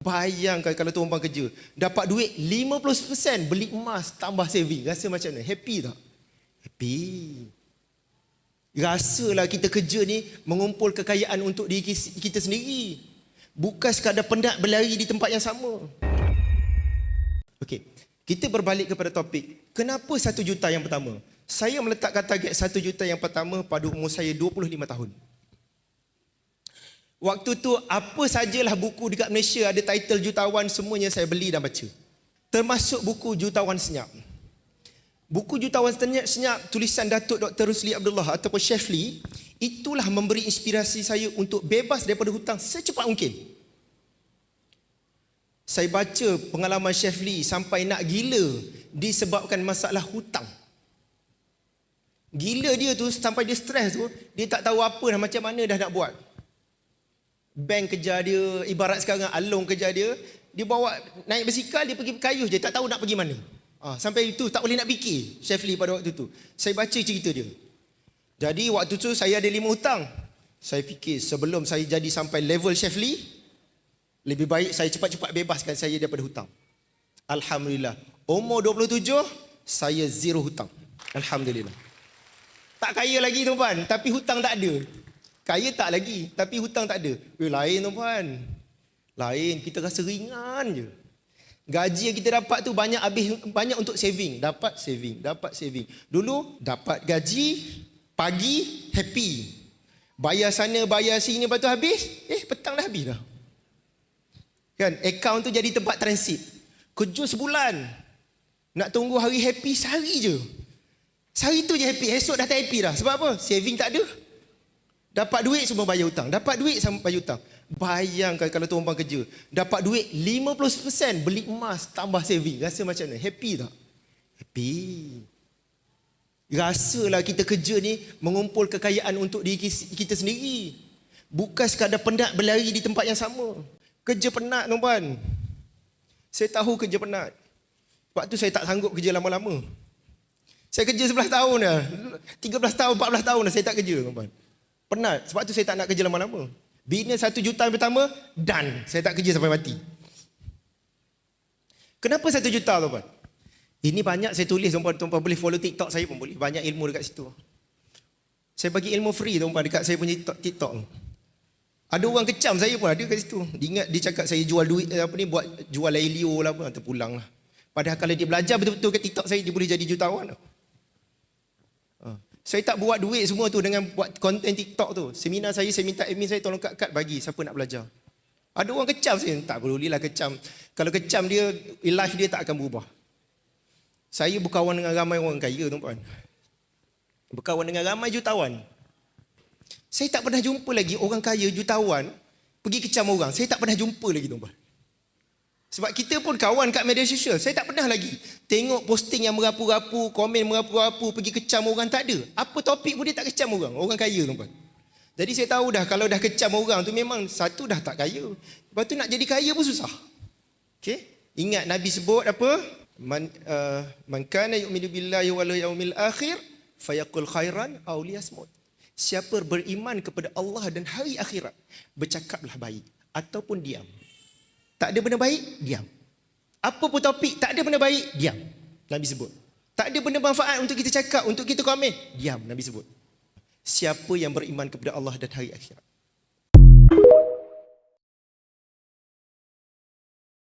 Bayangkan kalau tu orang kerja, dapat duit 50% beli emas tambah saving. Rasa macam mana? Happy tak? Happy. Rasalah kita kerja ni mengumpul kekayaan untuk diri kita sendiri. Bukan sekadar penat berlari di tempat yang sama. Okey, kita berbalik kepada topik. Kenapa 1 juta yang pertama? Saya meletakkan target 1 juta yang pertama pada umur saya 25 tahun. Waktu tu apa sajalah buku dekat Malaysia ada title jutawan, semuanya saya beli dan baca. Termasuk buku Jutawan Senyap. Buku Jutawan Senyap tulisan Datuk Dr. Rusli Abdullah ataupun Chef Lee, itulah memberi inspirasi saya untuk bebas daripada hutang secepat mungkin. Saya baca pengalaman Chef Lee sampai nak gila disebabkan masalah hutang. Gila dia tu sampai dia stres tu, dia tak tahu apa dah, macam mana dah nak buat. Bank kejar dia, ibarat sekarang Along kejar dia, dia bawa naik basikal, dia pergi Kayuh je, tak tahu nak pergi mana. Sampai itu tak boleh nak fikir Chef Lee pada waktu tu. Saya baca cerita dia. Jadi waktu tu saya ada 5 hutang. Saya fikir sebelum saya jadi sampai level Chef Lee, lebih baik saya cepat-cepat bebaskan saya daripada hutang. Alhamdulillah, umur 27 saya 0 hutang. Alhamdulillah. Tak kaya lagi tuan-puan, tapi hutang tak ada. Kaya tak lagi, tapi hutang tak ada. Lain tuan-puan. Lain, kita rasa ringan je. Gaji yang kita dapat tu banyak untuk saving. Dapat saving. Dulu dapat gaji, pagi happy. Bayar sana, bayar sini, lepas tu habis, petang dah habis dah. Kan, akaun tu jadi tempat transit. Kerja sebulan. Nak tunggu hari happy sehari je. Sehari tu je happy, esok dah tak happy dah. Sebab apa? Saving tak ada. Dapat duit semua bayar hutang. Dapat duit sampai bayar hutang. Bayangkan kalau tu orang kerja, dapat duit 50% beli emas tambah saving. Rasa macam mana? Happy tak? Happy. Rasalah kita kerja ni mengumpul kekayaan untuk diri kita sendiri. Bukan sekadar penat berlari di tempat yang sama. Kerja penat tuan-puan. Saya tahu kerja penat. Sebab tu saya tak sanggup kerja lama-lama. Saya kerja 11 tahun dah. 13 tahun, 14 tahun dah saya tak kerja tuan-puan. Penat. Sebab tu saya tak nak kerja lama-lama. Bina 1 juta yang pertama, done. Saya tak kerja sampai mati. Kenapa 1 juta tuan-puan? Ini banyak saya tulis tuan-puan. Tuan-puan boleh follow TikTok saya pun boleh. Banyak ilmu dekat situ. Saya bagi ilmu free tuan-puan dekat saya punya TikTok. Ada orang kecam saya pun ada kat situ. Dia cakap saya jual duit buat jual Lelio lah apa, terpulang lah. Padahal kalau dia belajar betul-betul kat TikTok saya, dia boleh jadi jutawan. Saya tak buat duit semua tu dengan buat konten TikTok tu. Seminar saya minta admin saya tolong kat bagi siapa nak belajar. Ada orang kecam saya, tak pedulilah kecam. Kalau kecam dia, life dia tak akan berubah. Saya berkawan dengan ramai orang kaya tuan-puan. Berkawan dengan ramai jutawan. Saya tak pernah jumpa lagi orang kaya jutawan pergi kecam orang. Saya tak pernah jumpa lagi tuan-puan. Sebab kita pun kawan kat media sosial. Saya tak pernah lagi tengok posting yang merapu-rapu, komen merapu-rapu, pergi kecam orang, tak ada. Apa topik pun dia tak kecam orang. Orang kaya tuan-puan. Jadi saya tahu dah kalau dah kecam orang tu memang satu dah tak kaya. Lepas tu nak jadi kaya pun susah. Okay? Ingat Nabi sebut apa? Man kana yu'minu billahi wal yawmil akhir fayaqul khairan aw liyasmut. Siapa beriman kepada Allah dan hari akhirat, bercakaplah baik ataupun diam. Tak ada benda baik, diam. Apa pun topik, tak ada benda baik, diam. Nabi sebut. Tak ada benda manfaat untuk kita cakap, untuk kita komen, diam. Nabi sebut. Siapa yang beriman kepada Allah dan hari akhirat.